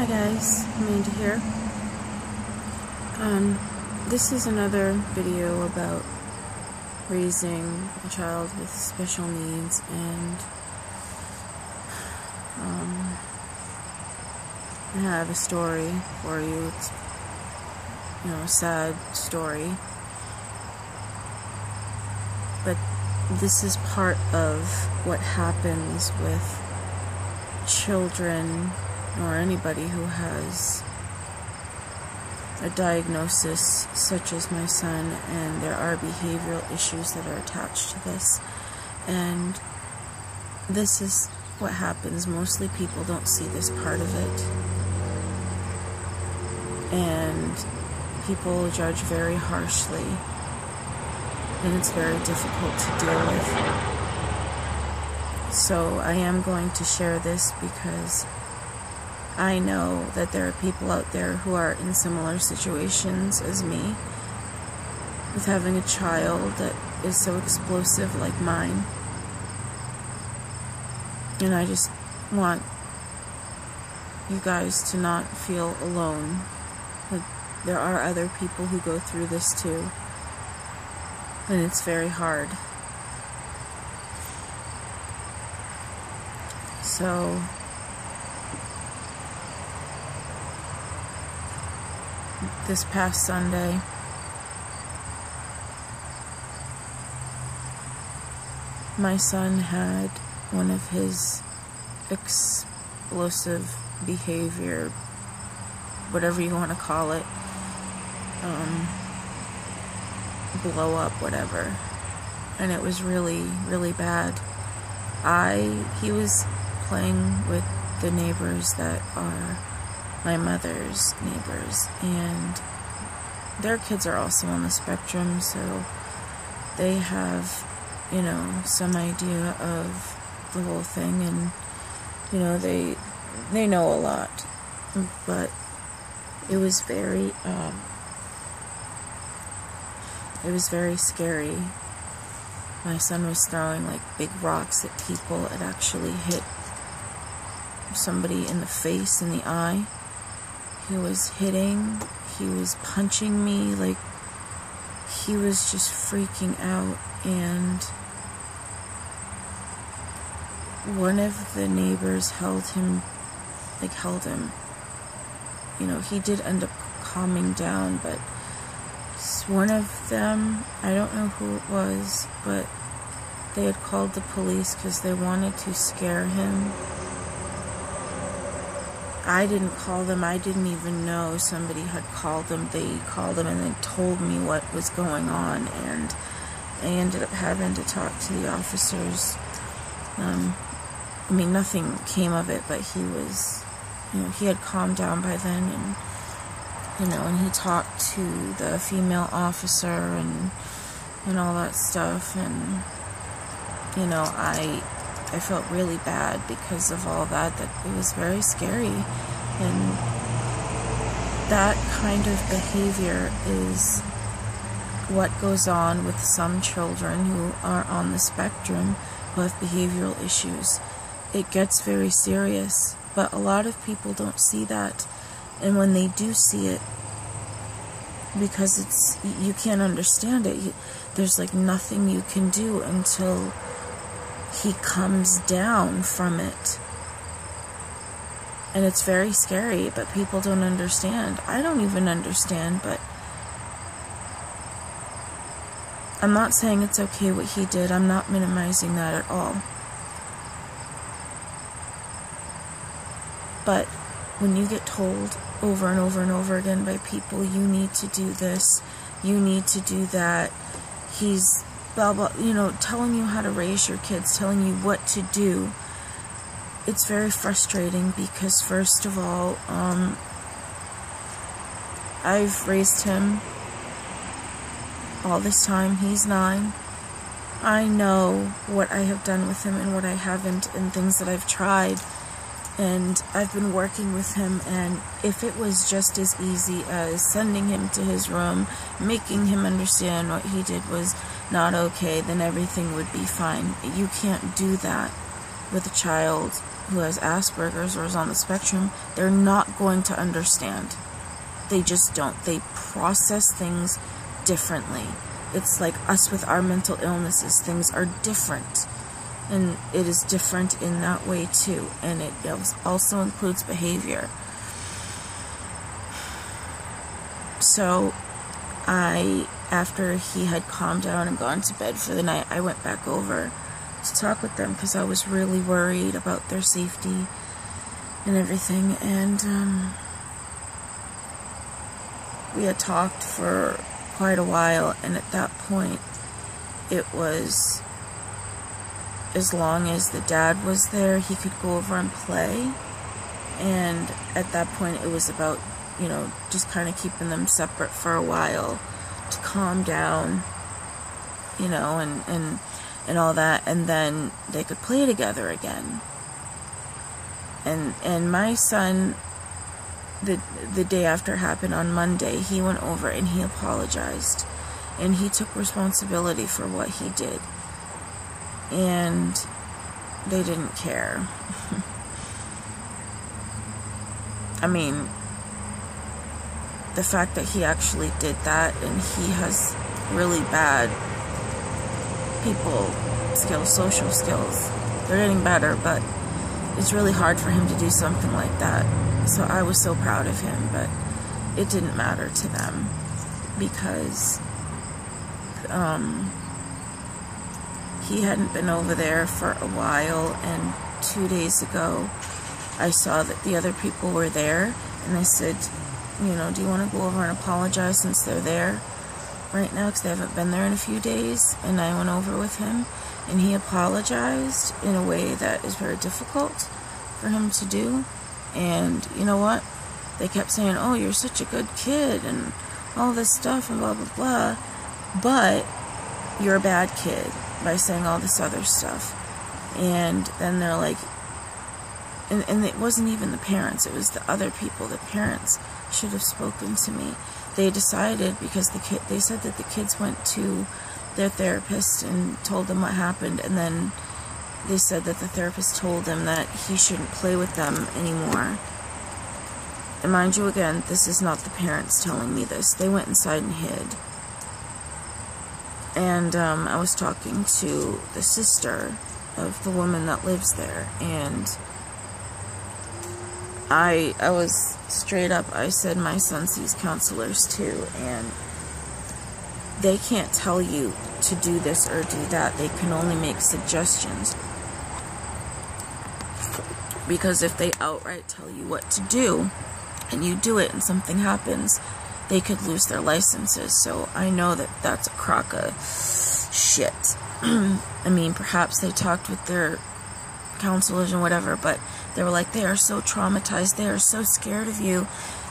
Hi guys, Amanda here. This is another video about raising a child with special needs, and I have a story for you. It's, a sad story, but this is part of what happens with children or anybody who has a diagnosis such as my son, and there are behavioral issues that are attached to this. And this is what happens. Mostly people don't see this part of it, and people judge very harshly, and it's very difficult to deal with. So I am going to share this because I know that there are people out there who are in similar situations as me, with having a child that is so explosive like mine. And I just want you guys to not feel alone. That there are other people who go through this too, and it's very hard. So this past Sunday, my son had one of his explosive behavior, whatever you want to call it, blow up, whatever, and it was really, really bad. He was playing with the neighbors that are my mother's neighbors, and their kids are also on the spectrum, so they have, some idea of the whole thing, and, they know a lot. But it was very scary. My son was throwing like big rocks at people. It actually hit somebody in the face, in the eye. He was punching me, like he was just freaking out. And one of the neighbors held him. He did end up calming down, but one of them, I don't know who it was, but they had called the police because they wanted to scare him. I didn't call them. I didn't even know somebody had called them. They called them and then told me what was going on, and I ended up having to talk to the officers. Nothing came of it, but he was, he had calmed down by then, and, and he talked to the female officer and all that stuff, and, I felt really bad because of all that it was very scary. And that kind of behavior is what goes on with some children who are on the spectrum, who have behavioral issues. It gets very serious, but a lot of people don't see that. And when they do see it, because you can't understand it, there's like nothing you can do until he comes down from it. And it's very scary, but people don't understand. I don't even understand, but I'm not saying it's okay what he did. I'm not minimizing that at all. But when you get told over and over and over again by people, you need to do this, you need to do that, he's blah blah, telling you how to raise your kids, telling you what to do, it's very frustrating because, first of all, I've raised him all this time. He's 9. I know what I have done with him and what I haven't, and things that I've tried. And I've been working with him, and if it was just as easy as sending him to his room, making him understand what he did was not okay, then everything would be fine. You can't do that with a child who has Asperger's or is on the spectrum, they're not going to understand. They just don't. They process things differently. It's like us with our mental illnesses. Things are different. And it is different in that way too. And it also includes behavior. So after he had calmed down and gone to bed for the night, I went back over to talk with them because I was really worried about their safety and everything. And we had talked for quite a while, and at that point it was, as long as the dad was there, he could go over and play. And at that point it was about, you know, just kind of keeping them separate for a while to calm down, you know, and all that, and then they could play together again. And my son, the day after it happened on Monday, he went over and he apologized, and he took responsibility for what he did, and they didn't care. I mean, the fact that he actually did that, and he has really bad people skills, social skills. They're getting better, but it's really hard for him to do something like that. So I was so proud of him, but it didn't matter to them because he hadn't been over there for a while, and 2 days ago I saw that the other people were there, and I said, you know, do you want to go over and apologize since they're there right now, because they haven't been there in a few days? And I went over with him, and he apologized in a way that is very difficult for him to do. And you know what? They kept saying, oh, you're such a good kid, and all this stuff, and blah, blah, blah. But you're a bad kid by saying all this other stuff. And then they're like, and it wasn't even the parents, it was the other people. The parents should have spoken to me. They decided, because they said that the kids went to their therapist and told them what happened, and then they said that the therapist told him that he shouldn't play with them anymore. And mind you, again, this is not the parents telling me this. They went inside and hid. And I was talking to the sister of the woman that lives there, and I was straight up, I said my son sees counselors too, and they can't tell you to do this or do that. They can only make suggestions. Because if they outright tell you what to do, and you do it and something happens, they could lose their licenses. So I know that that's a crock of shit. I mean, perhaps they talked with their counselors and whatever, but they were like, they are so traumatized, they are so scared of you,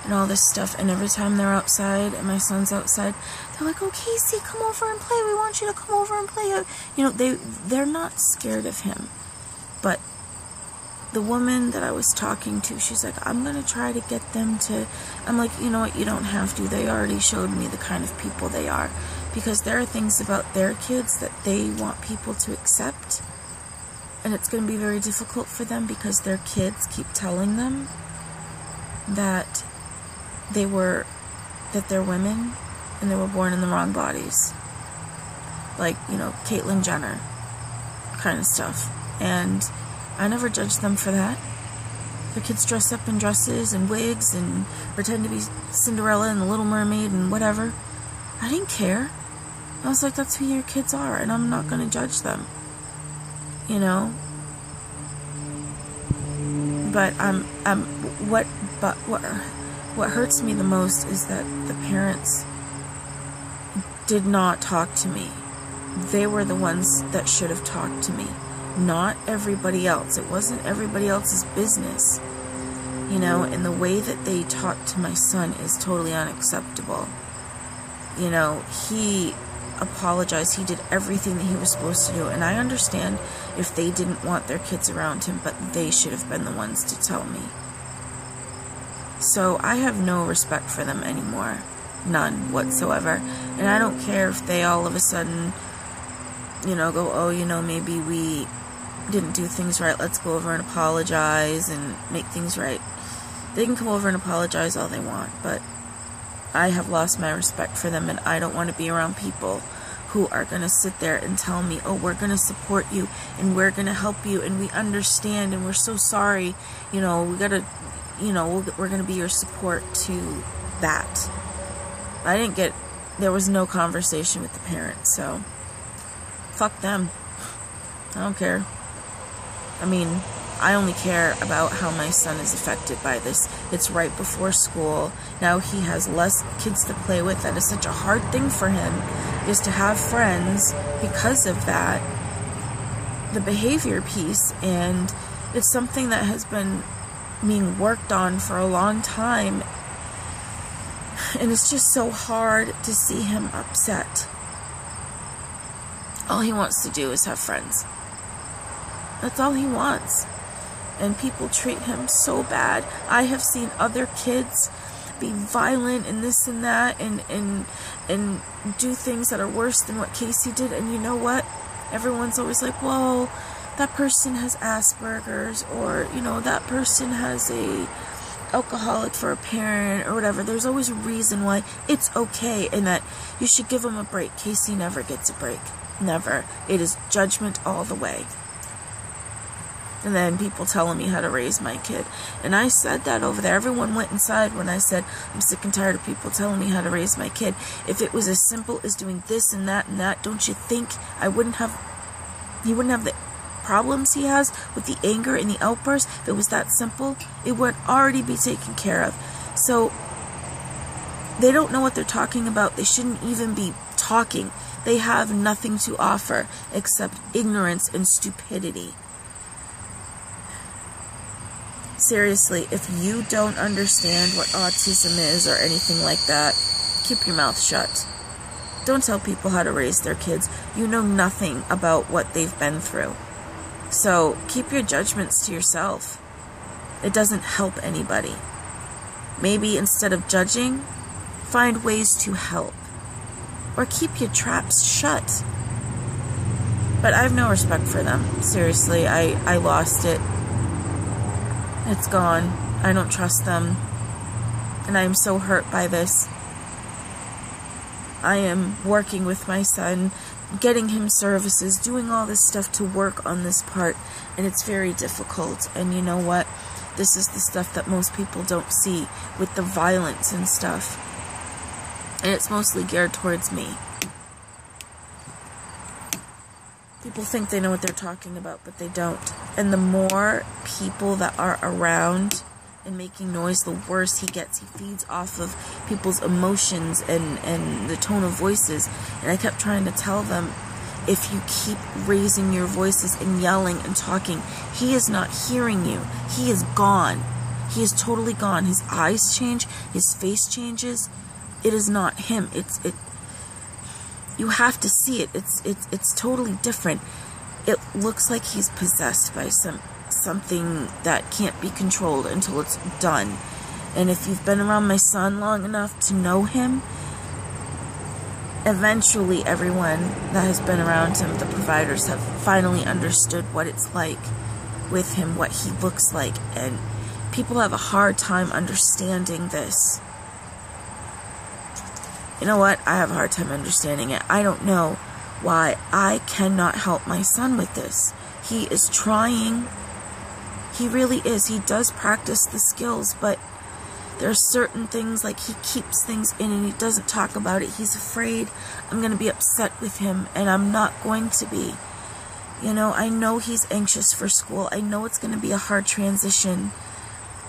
and all this stuff. And every time they're outside, and my son's outside, they're like, oh, Casey, come over and play, we want you to come over and play. You know, they're not scared of him. But the woman that I was talking to, she's like, I'm gonna try to get them to, I'm like, you know what, you don't have to. They already showed me the kind of people they are, because there are things about their kids that they want people to accept. And it's going to be very difficult for them because their kids keep telling them that they're women and they were born in the wrong bodies. Like, you know, Caitlyn Jenner kind of stuff. And I never judged them for that. Their kids dress up in dresses and wigs and pretend to be Cinderella and the Little Mermaid and whatever. I didn't care. I was like, that's who your kids are, and I'm not going to judge them. You know, but what hurts me the most is that the parents did not talk to me. They were the ones that should have talked to me, not everybody else. It wasn't everybody else's business, you know. And the way that they talked to my son is totally unacceptable. You know, he apologized. He did everything that he was supposed to do, and I understand if they didn't want their kids around him, but they should have been the ones to tell me. So I have no respect for them anymore, none whatsoever. And I don't care if they all of a sudden, you know, go, oh, you know, maybe we didn't do things right, let's go over and apologize and make things right. They can come over and apologize all they want, but I have lost my respect for them, and I don't want to be around people who are going to sit there and tell me, oh, we're going to support you, and we're going to help you, and we understand, and we're so sorry, you know, we got to, you know, we're going to be your support to that. There was no conversation with the parents, so fuck them. I don't care. I mean, I only care about how my son is affected by this. It's right before school. Now he has less kids to play with. That is such a hard thing for him, is to have friends because of that. The behavior piece, and it's something that has been being worked on for a long time. And it's just so hard to see him upset. All he wants to do is have friends. That's all he wants. And people treat him so bad. I have seen other kids be violent and this and that and do things that are worse than what Casey did. And you know what? Everyone's always like, well, that person has Asperger's, or, you know, that person has a alcoholic for a parent or whatever. There's always a reason why it's okay and that you should give him a break. Casey never gets a break. Never. It is judgment all the way. And then people telling me how to raise my kid. And I said that over there. Everyone went inside when I said, I'm sick and tired of people telling me how to raise my kid. If it was as simple as doing this and that, don't you think he wouldn't have the problems he has with the anger and the outbursts? If it was that simple, it would already be taken care of. So they don't know what they're talking about. They shouldn't even be talking. They have nothing to offer except ignorance and stupidity. Seriously, if you don't understand what autism is or anything like that, keep your mouth shut. Don't tell people how to raise their kids. You know nothing about what they've been through. So keep your judgments to yourself. It doesn't help anybody. Maybe instead of judging, find ways to help. Or keep your traps shut. But I have no respect for them. Seriously, I lost it. It's gone. I don't trust them. And I am so hurt by this. I am working with my son, getting him services, doing all this stuff to work on this part, and it's very difficult. And you know what? This is the stuff that most people don't see with the violence and stuff. And it's mostly geared towards me. People think they know what they're talking about, but they don't. And the more people that are around and making noise, the worse he gets. He feeds off of people's emotions and the tone of voices. And I kept trying to tell them, if you keep raising your voices and yelling and talking, he is not hearing you. He is gone. He is totally gone. His eyes change. His face changes. It is not him. You have to see it. It's totally different. It looks like he's possessed by something that can't be controlled until it's done. And if you've been around my son long enough to know him, eventually everyone that has been around him, the providers, have finally understood what it's like with him, what he looks like. And people have a hard time understanding this. You know what? I have a hard time understanding it. I don't know why I cannot help my son with this. He is trying. He really is. He does practice the skills, but there are certain things, like he keeps things in and he doesn't talk about it. He's afraid I'm going to be upset with him, and I'm not going to be. You know, I know he's anxious for school. I know it's going to be a hard transition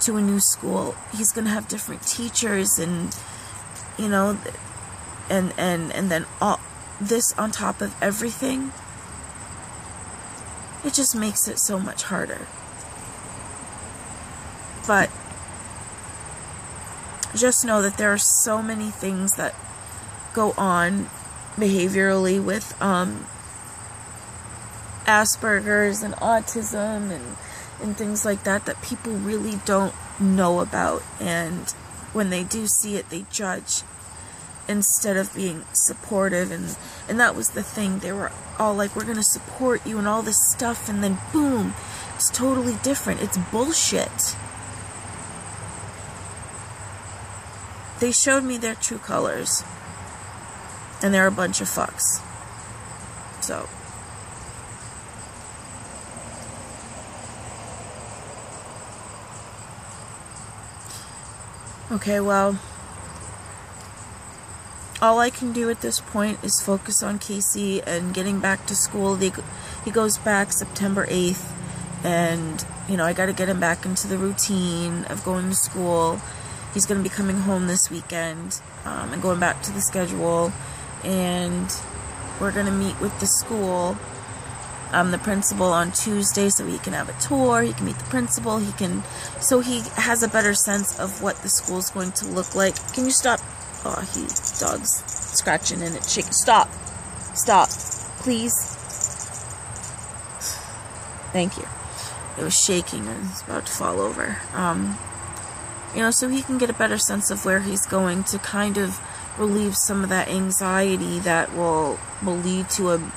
to a new school. He's going to have different teachers and, you know, and then all this on top of everything. It just makes it so much harder. But just know that there are so many things that go on behaviorally with Asperger's and autism and things like that people really don't know about. And when they do see it, they judge. instead of being supportive. And that was the thing. They were all like, we're going to support you and all this stuff, and then boom, it's totally different. It's bullshit. They showed me their true colors, and they're a bunch of fucks. So okay, well, all I can do at this point is focus on Casey and getting back to school. He goes back September 8th, and, you know, I got to get him back into the routine of going to school. He's going to be coming home this weekend and going back to the schedule, and we're going to meet with the school, the principal, on Tuesday, so he can have a tour, he can meet the principal, so he has a better sense of what the school's going to look like. Can you stop? Oh, dog's scratching and it's shaking. Stop, please. Thank you. It was shaking and it's about to fall over. You know, so he can get a better sense of where he's going to kind of relieve some of that anxiety that will lead to a, you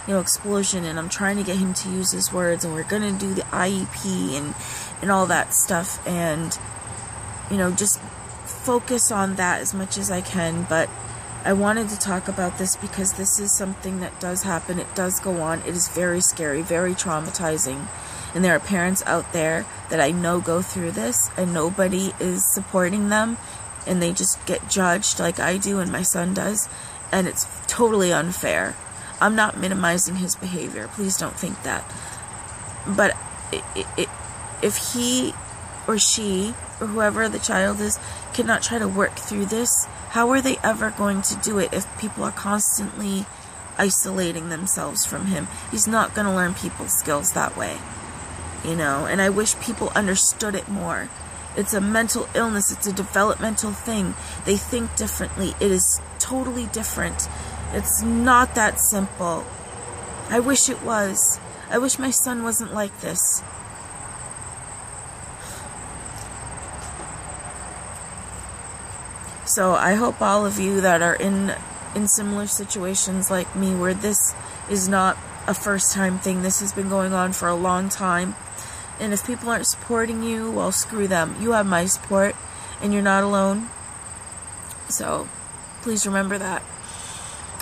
know, explosion. And I'm trying to get him to use his words, and we're going to do the IEP and all that stuff, and, you know, just focus on that as much as I can. But I wanted to talk about this because this is something that does happen. It does go on. It is very scary, very traumatizing. And there are parents out there that I know go through this, and nobody is supporting them, and they just get judged like I do and my son does, and it's totally unfair. I'm not minimizing his behavior. Please don't think that. But if he or she or whoever the child is cannot try to work through this, how are they ever going to do it if people are constantly isolating themselves from him? He's not going to learn people skills that way, you know, and I wish people understood it more. It's a mental illness. It's a developmental thing. They think differently. It is totally different. It's not that simple. I wish it was. I wish my son wasn't like this. So I hope all of you that are in similar situations like me, where this is not a first-time thing, this has been going on for a long time, and if people aren't supporting you, well, screw them. You have my support, and you're not alone. So please remember that.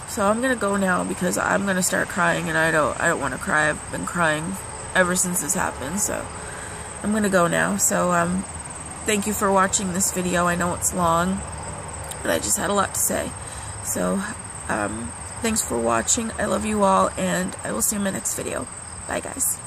So I'm gonna go now because I'm gonna start crying, and I don't want to cry. I've been crying ever since this happened. So I'm gonna go now. So thank you for watching this video. I know it's long, but I just had a lot to say. So thanks for watching. I love you all, and I will see you in my next video. Bye, guys.